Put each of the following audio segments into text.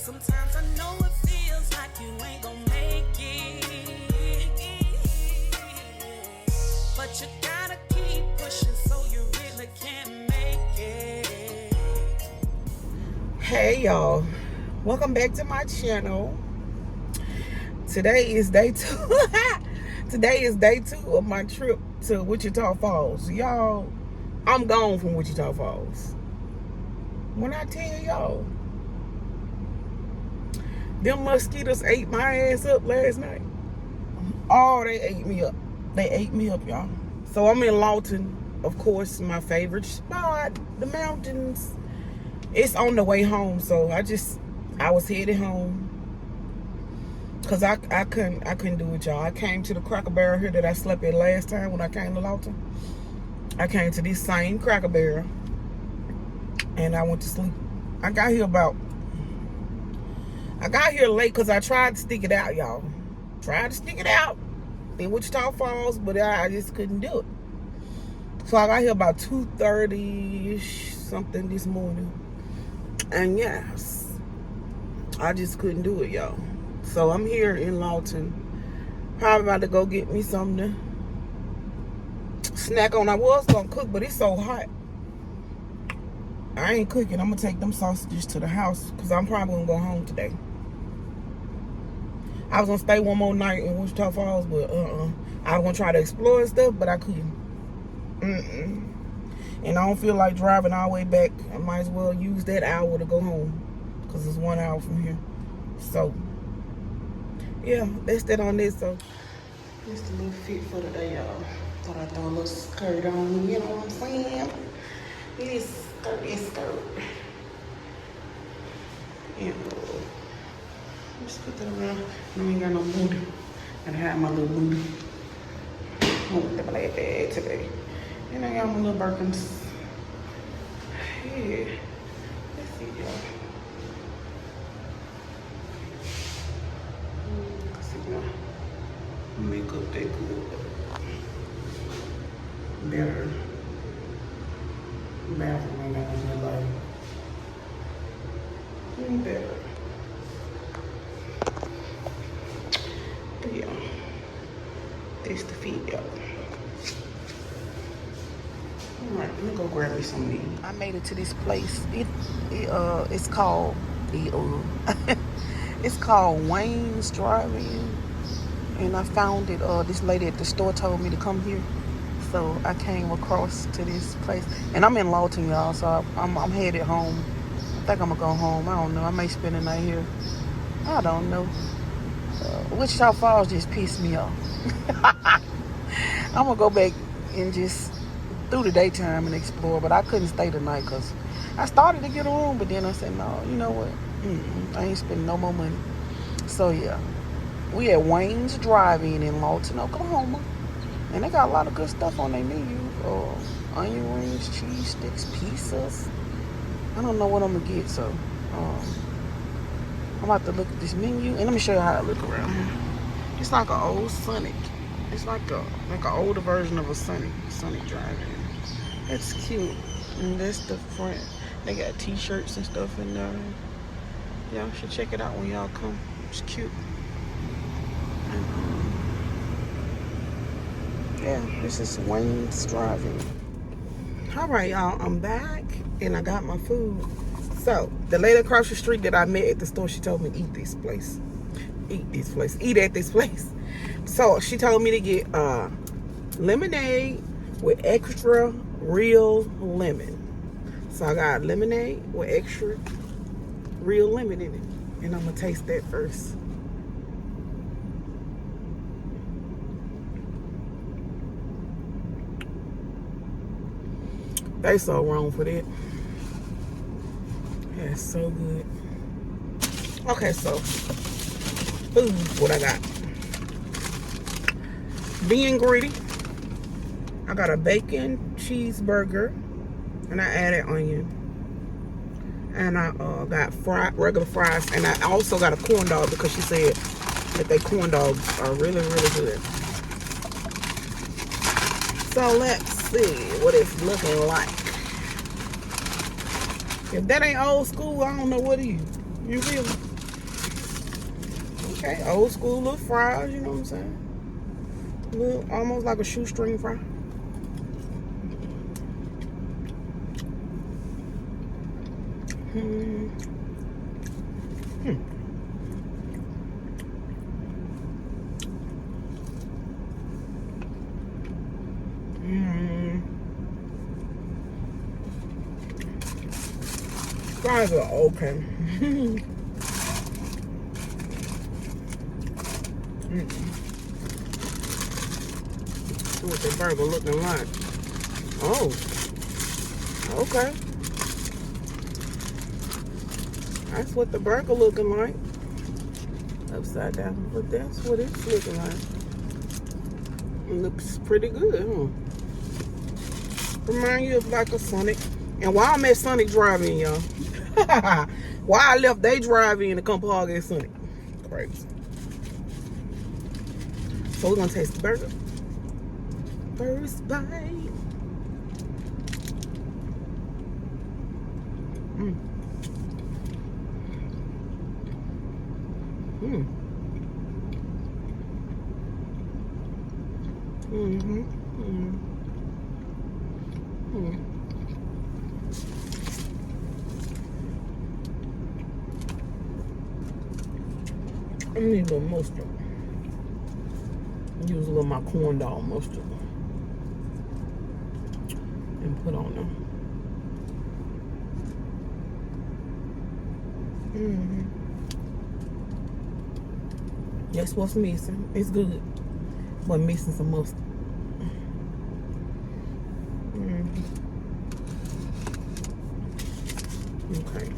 Sometimes I know it feels like you ain't gonna make it, but you gotta keep pushing so you really can make it. Hey y'all, welcome back to my channel. Today is day 2. Today is day 2 of my trip to Wichita Falls. Y'all, I'm gone from Wichita Falls. When I tell y'all, them mosquitoes ate my ass up last night. Oh, they ate me up. They ate me up, y'all. So I'm in Lawton, of course, my favorite spot, the mountains. It's on the way home, so I was headed home. Cause I couldn't do it, y'all. I came to the Cracker Barrel here that I slept at last time when I came to Lawton. I came to this same Cracker Barrel and I went to sleep. I got here late because I tried to stick it out, y'all. Tried to stick it out in Wichita Falls, but I just couldn't do it. So I got here about 2:30-ish something this morning. And yes, I just couldn't do it, y'all. So I'm here in Lawton. Probably about to go get me something to snack on. I was gonna cook, but it's so hot. I ain't cooking. I'm gonna take them sausages to the house because I'm probably gonna go home today. I was gonna stay one more night in Wichita Falls, but I was gonna try to explore and stuff, but I couldn't. And I don't feel like driving all the way back. I might as well use that hour to go home because it's 1 hour from here. So yeah, that's that on this. So just a little fit for the day, y'all. Thought I'd throw a little skirt on, you know what I'm saying? It is skirt. And just put that around. I ain't got no booty. Gotta have my little booty. I want the black bag today. And I got my little Birkins. Yeah. Let's see, y'all. See, now. Makeup that good. Better. Bathroom ain't got no light. Better. But yeah. This the feet, y'all. Alright, let me go grab me some meat. I made it to this place. It's called it's called Wayne's Drive-In, and I found it. This lady at the store told me to come here, so I came across to this place. And I'm in Lawton, y'all, so I'm headed home. I think I'm gonna go home. I don't know. I may spend the night here. I don't know. Wichita Falls just pissed me off. I'm gonna go back and just through the daytime and explore, but I couldn't stay the night because I started to get a room, but then I said, no, you know what? I ain't spending no more money. So yeah, we at Wayne's Drive-In in Lawton, Oklahoma, and they got a lot of good stuff on their menu. Onion rings, cheese sticks, pizzas. I don't know what I'm gonna get, so I'm about to look at this menu and let me show you how it look around here. It's like an old Sonic. It's like an older version of a Sonic Drive-In. It's cute. And that's the front. They got t-shirts and stuff in there. Y'all should check it out when y'all come. It's cute. And, yeah, this is Wayne's Drive-In. Alright, y'all, I'm back and I got my food. So, the lady across the street that I met at the store, she told me to eat at this place. So she told me to get lemonade with extra real lemon. So I got lemonade with extra real lemon in it. And I'm gonna taste that first. They so wrong for that. Yeah, it's so good. Okay, so food, what I got? Being greedy, I got a bacon cheeseburger, and I added onion, and I got regular fries, and I also got a corn dog because she said that they corn dogs are really, really good. So let's see what it's looking like. If that ain't old school, I don't know what is. You feel me? Okay, old school little fries, you know what I'm saying? Little, almost like a shoestring fry. Hmm. Fries are okay. What the burger looking like? Oh, okay. That's what the burger looking like. Upside down, but that's what it's looking like. It looks pretty good, huh? Remind you of like a Sonic. And while I'm at Sonic Drive-In, y'all. Why I left they drive-in to come park at Sonic. Crazy. So we're gonna taste the burger. First bite. Mm. Mm. Mm-hmm. Mm. Mm. I need a little mustard. Use a little of my corn dog mustard and put on them. Mm-hmm. That's what's missing. It's good, but missing some mustard. Mm-hmm. Okay.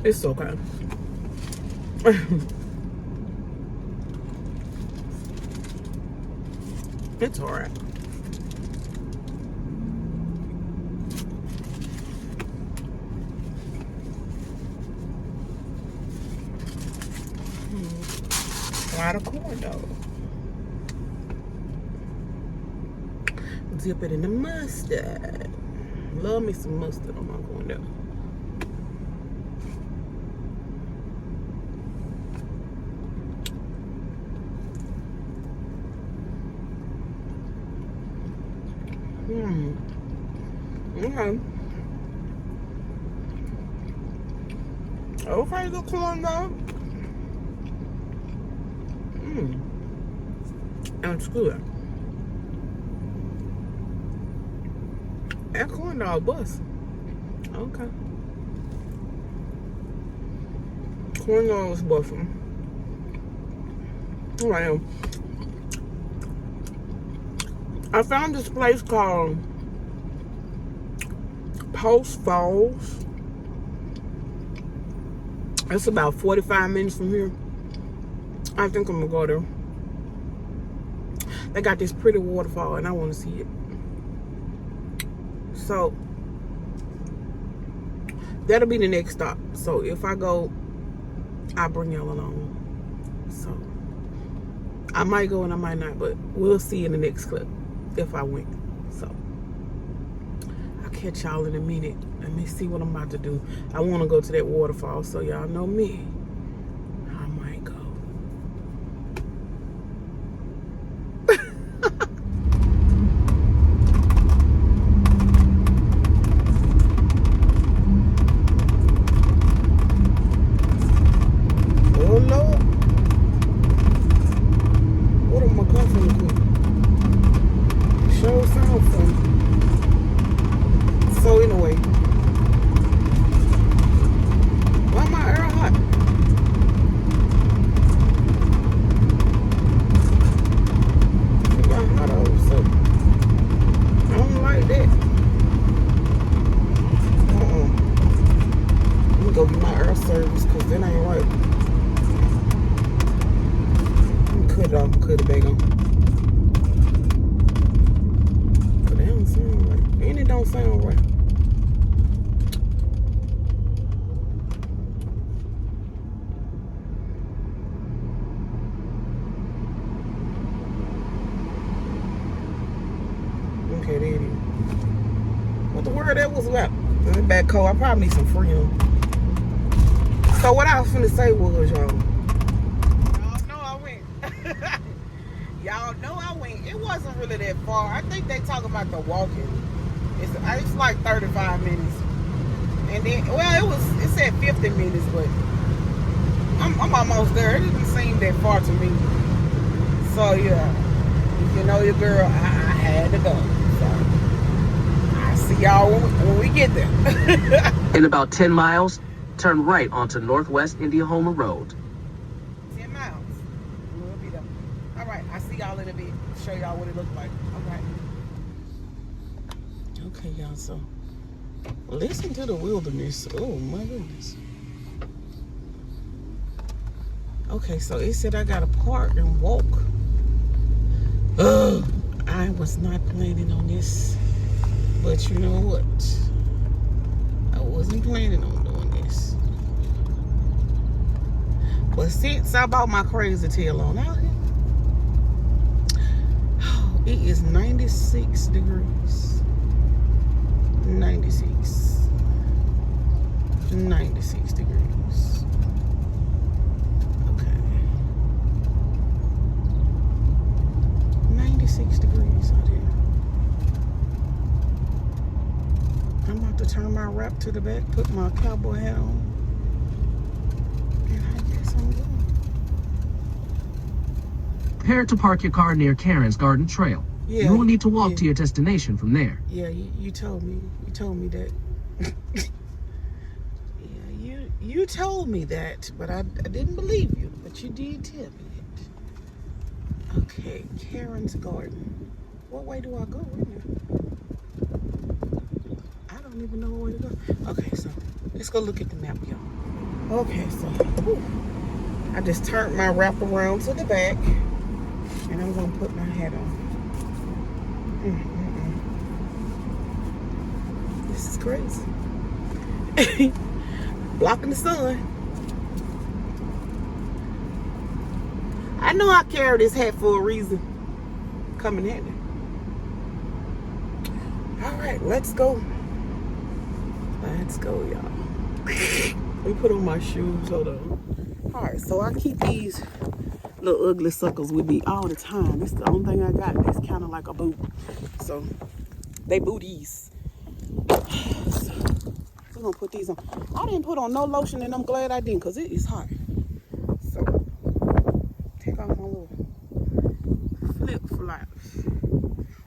It's okay. It's alright. Fried a corn dog. Dip it in the mustard. Love me some mustard on my corn dog. Okay. Okay, the corn dog. That's good. That corn dog bust. Okay. Corn dog is busting. Alright. I found this place called Post Falls. It's about 45 minutes from here. I think I'm gonna go there. They got this pretty waterfall and I want to see it. So that'll be the next stop. So if I go, I'll bring y'all along. So I might go and I might not, but we'll see in the next clip if I went. So I'll catch y'all in a minute. Let me see what I'm about to do. I want to go to that waterfall, so y'all know me. I might go. Oh Lord. What am I coughing with? Show sound fun. So anyway, why my air hot? It got hot all of a sudden. I don't like that. Let me go get my air service because that ain't right. Let me cut it off, cut it back on. Because that don't sound right. And it don't sound right. Okay, there it is. What the word that was about? It's back cold. I probably need some Freon. So what I was finna say was, y'all know I went. Y'all know I went. It wasn't really that far. I think they talk about the walking. It's like 35 minutes. And then, well, it said 50 minutes, but I'm almost there. It didn't seem that far to me. So yeah, you know your girl, I had to go. So I'll see y'all when we get there. In about 10 miles, turn right onto Northwest Indiahoma Road. 10 miles. We'll be there. All right, I'll see y'all in a bit. Show y'all what it looks like. Okay, y'all, so listen to the wilderness. Oh my goodness. Okay, so it said I gotta park and walk. Ugh, I was not planning on this. But you know what? I wasn't planning on doing this. But since I bought my crazy tail on out here, it is 96 degrees. 96 degrees. Okay. 96 degrees out here. I'm about to turn my wrap to the back, put my cowboy hat on, and I guess I'm going. Prepare to park your car near Karen's Garden Trail. Yeah, you will need to walk to your destination from there. Yeah, you told me. You told me that. Yeah, you told me that, but I didn't believe you. But you did tell me that. Okay, Karen's Garden. What way do I go in there? I don't even know where to go. Okay, so let's go look at the map, y'all. Okay, so I just turned my wrap around to the back, and I'm gonna put my hat on. This is crazy. Blocking the sun. I know I carry this hat for a reason. Coming at me. All right, let's go. Let's go, y'all. Let me put on my shoes. Hold on. All right, so I keep these little ugly suckers with me all the time. This is the only thing I got that's kind of like a boot. So they booties. So we're gonna put these on. I didn't put on no lotion, and I'm glad I didn't, because it is hot. So take off my little flip flops.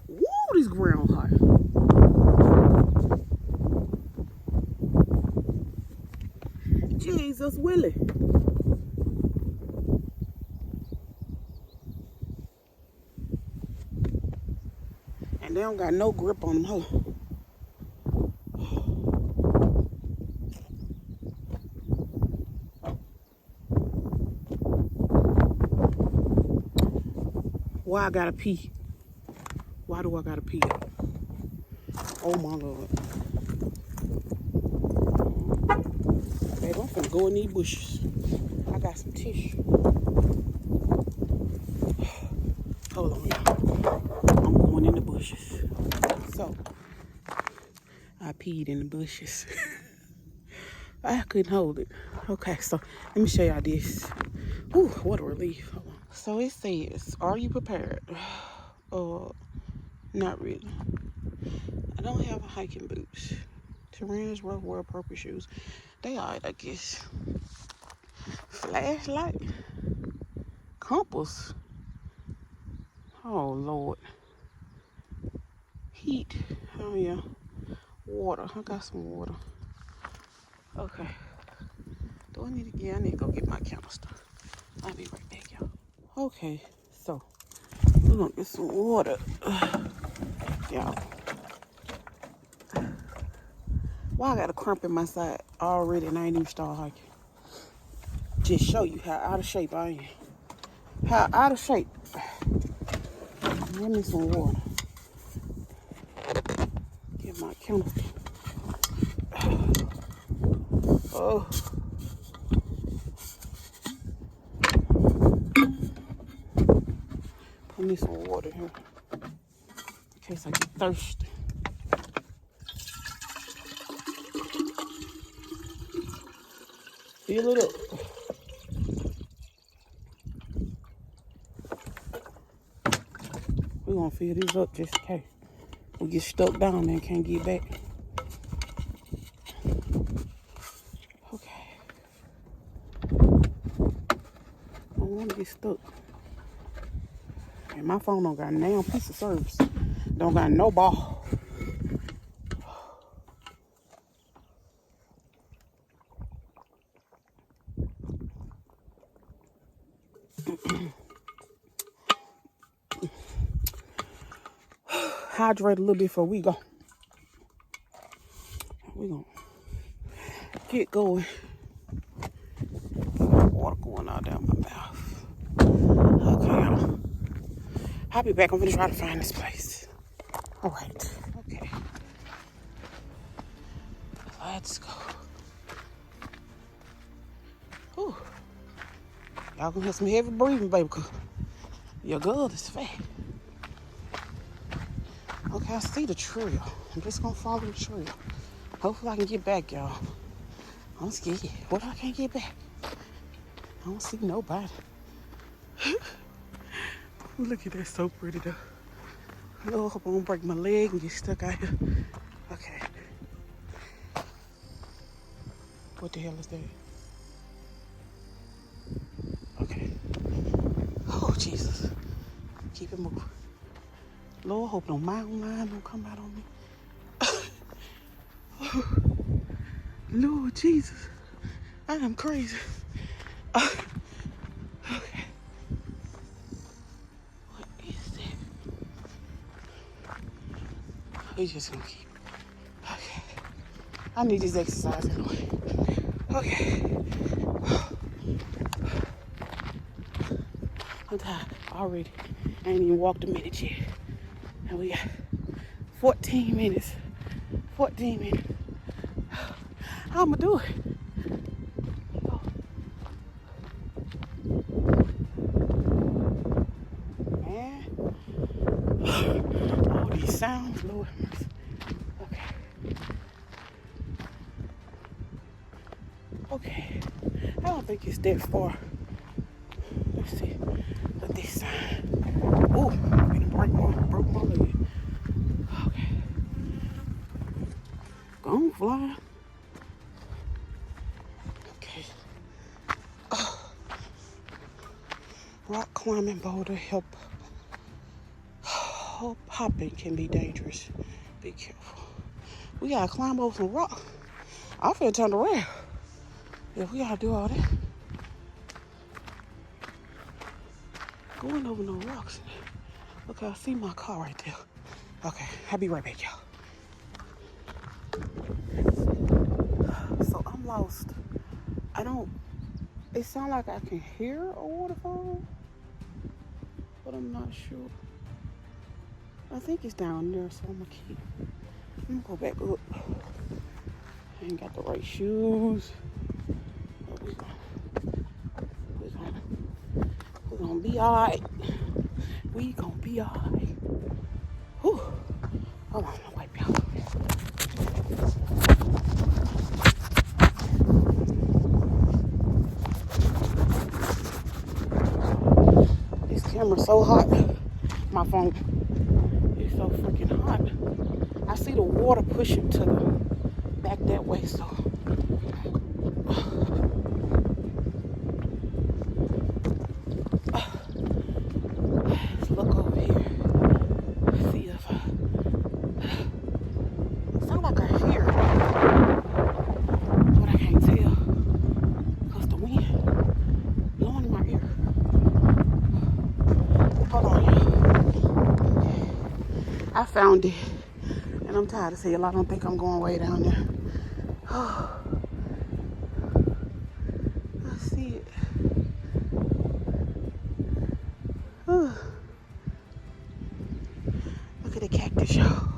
Woo, this ground hot. Jesus Willie. And they don't got no grip on them, huh? Why I gotta pee? Why do I gotta pee? Oh my Lord. Babe, I'm finna go in these bushes. I got some tissue. Hold on, y'all. I'm going in the bushes. So, I peed in the bushes. I couldn't hold it. Okay, so let me show y'all this. Ooh, what a relief. Hold on. So it says, are you prepared? Not really. I don't have a hiking boots. Terrain is rough, wear appropriate shoes. They are, I guess. Flashlight. Compass. Oh, Lord. Heat. Oh, yeah. Water. I got some water. Okay. Do I need to get? I need to go get my canister. I'll be right back, y'all. Okay, so we're gonna get some water. Y'all. Why I got a cramp in my side already and I ain't even started hiking? Just show you how out of shape I am. How out of shape. Give me some water. Get my canister. Oh. Put me some water here. case I get thirsty. Fill it up. We're gonna fill these up just in case we get stuck down there and can't get back. Okay. I don't want to get stuck. And my phone don't got a damn piece of service. Don't got no ball. Hydrate a little bit before we go. We're gonna get going. Water going all down my mouth. Okay, y'all. I'll be back. I'm gonna try to find this place. All right. Okay. Let's go. Whew. Y'all gonna have some heavy breathing, baby, because your girl is fat. Okay, I see the trail. I'm just gonna follow the trail. Hopefully I can get back, y'all. I'm scared. What if I can't get back? I don't see nobody. Look at that, so pretty though. Lord, hope I won't break my leg and get stuck out here. Okay. What the hell is that? Okay. Oh, Jesus. Keep it moving. Lord, hope no mountain lion don't come out on me. Oh, Lord Jesus. I am crazy. Okay. What is that? We just gonna keep. Okay. I need this exercise anyway. Okay. I'm tired already. I ain't even walked a minute yet. And we got 14 minutes. 14 minutes. How I'ma do it? Oh. Man. All these sounds, Lord mercy. Okay. Okay. I don't think it's that far. Let's see. Look this sign. Ooh, I'm gonna broke my leg. Okay. Go on, fly. Okay. Rock climbing, boulder, help. Hopping can be dangerous. Be careful. We gotta climb over some rock. I feel turn around. If we gotta do all that. Going over no rocks. Okay, I see my car right there. Okay, I'll be right back, y'all. So I'm lost. It sounds like I can hear a waterfall, but I'm not sure. I think it's down there, so I'm gonna go back up. I ain't got the right shoes. But we're gonna be all right. We gonna be all right. Whew. Hold on, I'll wipe y'all. This camera's so hot. My phone is so freaking hot. I see the water pushing to the back that way, so. Let's look over here. See if it sounds like I hear it, but I can't tell because the wind blowing in my ear. Hold on, y'all. I found it, and I'm tired of seeing it. I don't think I'm going way down there. Oh, I see it. Oh. Look at the cactus, y'all.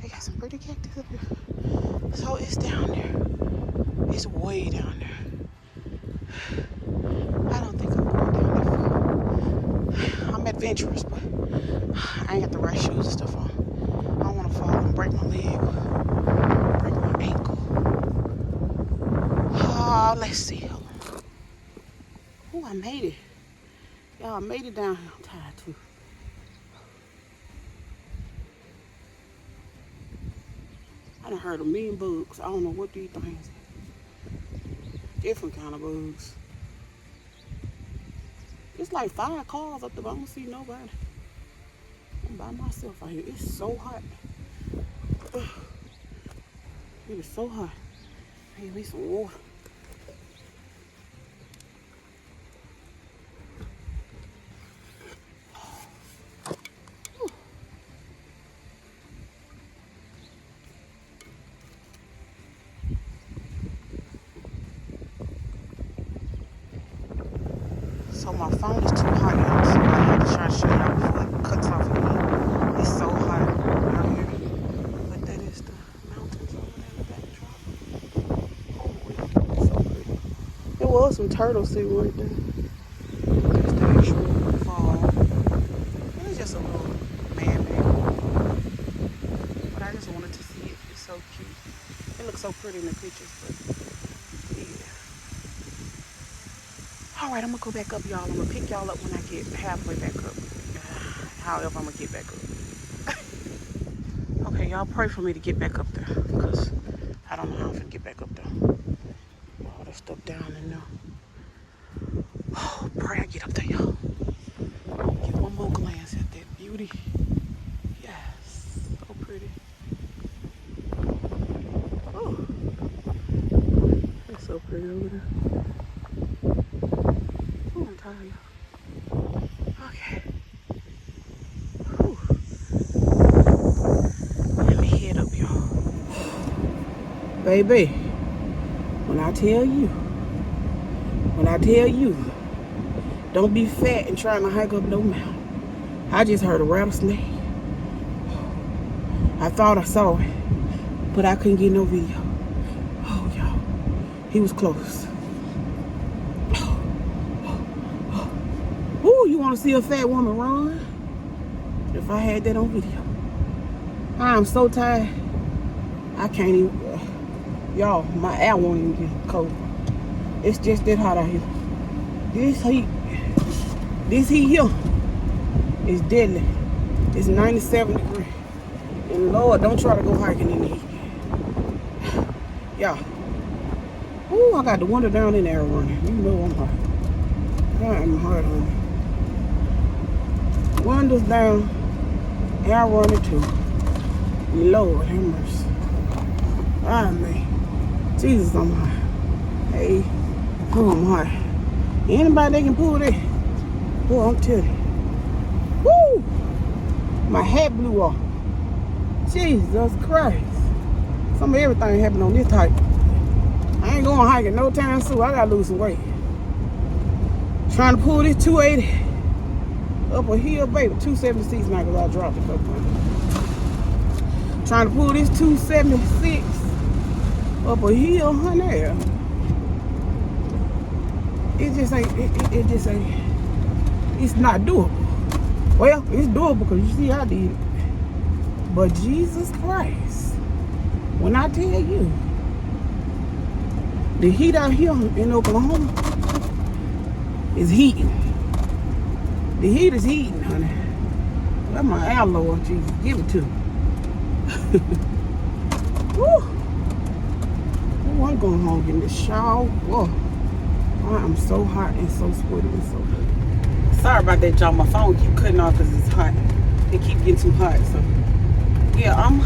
They got some pretty cactus up here. So it's down there. It's way down there. I don't think I'm going down there far. I'm adventurous, but I ain't got the right shoes and stuff on. fall and break my leg, break my ankle. Oh, let's see. Oh, I made it. Y'all, I made it down here. I'm tired too. I done heard a million bugs. I don't know what these things are. Different kind of bugs. It's like 5 cars up there, but I don't see nobody. I'm by myself out here. It's so hot. Ugh. It is so hot. I need me some water. So my phone is too hot, y'all. So I had to try to show y'all before it cuts off again. It's so hot out here. But that is the mountains over there in the backdrop. Oh, it's so pretty. There was some turtles sitting right there. There's the actual fall. It was just a little man-made. But I just wanted to see it. It's so cute. It looks so pretty in the pictures, but all right, I'm gonna go back up, y'all. I'm gonna pick y'all up when I get halfway back up. However, I'm gonna get back up. Okay, y'all pray for me to get back up there, because I don't know how I'm gonna get back up there. All that stuff down in there. Oh, pray I get up there, y'all. Get one more glance at that beauty. Yes, so pretty. Oh, it's so pretty over there. I'm tired, y'all. Okay. Whew. Let me head up, y'all. Baby, when I tell you, don't be fat and trying to hike up no mountain. I just heard a rattlesnake. I thought I saw it, but I couldn't get no video. Oh, y'all. He was close. Ooh, you want to see a fat woman run? If I had that on video. I'm so tired. I can't even. Y'all, my air won't even get cold. It's just that hot out here. This heat here is deadly. It's 97 degrees. And Lord, don't try to go hiking in the heat. Y'all. Ooh, I got the window down in there running. You know I'm hot. I am hot on me. Windows down, air running too. Lord have mercy. Ah, man. Jesus, I'm hot. Hey, oh, I'm hot. Anybody that can pull that? Boy, I'm telling you. Woo! My hat blew off. Jesus Christ. Some of everything happened on this hike. I ain't going hiking no time soon. I gotta lose some weight. Trying to pull this 280 up a hill, baby. 276 now because I dropped it a couple times. Trying to pull this 276 up a hill, honey. It just ain't, it's not doable. Well, it's doable because you see I did it. But Jesus Christ, when I tell you, the heat out here in Oklahoma is heating. The heat is heating, honey. That's my air, Lord Jesus. Give it to me. Woo. Oh, I'm going home getting this shower. Whoa. I am so hot and so sweaty and so good. Sorry about that, y'all. My phone keep cutting off because it's hot. It keep getting too hot. So, yeah, I'm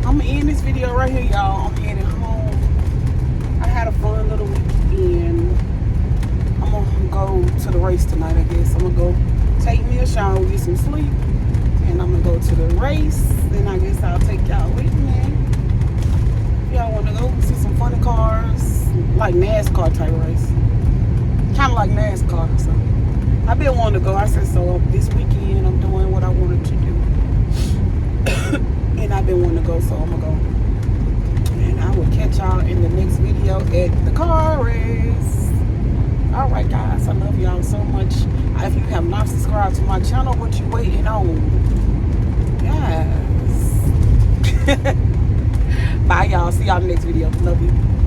gonna end this video right here, y'all. I'm heading home. I had a fun little weekend. I'm gonna go to the race tonight, I guess. I'm gonna go take me a shower, get some sleep, and I'm gonna go to the race. Then I guess I'll take y'all with me. If y'all wanna go see some funny cars, like NASCAR type race. Kinda like NASCAR, so I've been wanting to go. I said so this weekend I'm doing what I wanted to do. And I've been wanting to go, so I'm gonna go. And I will catch y'all in the next video at the car race. Alright guys, I love y'all so much. If you have not subscribed to my channel, what you waiting on? Yes. Bye, y'all. See y'all in the next video. Love you.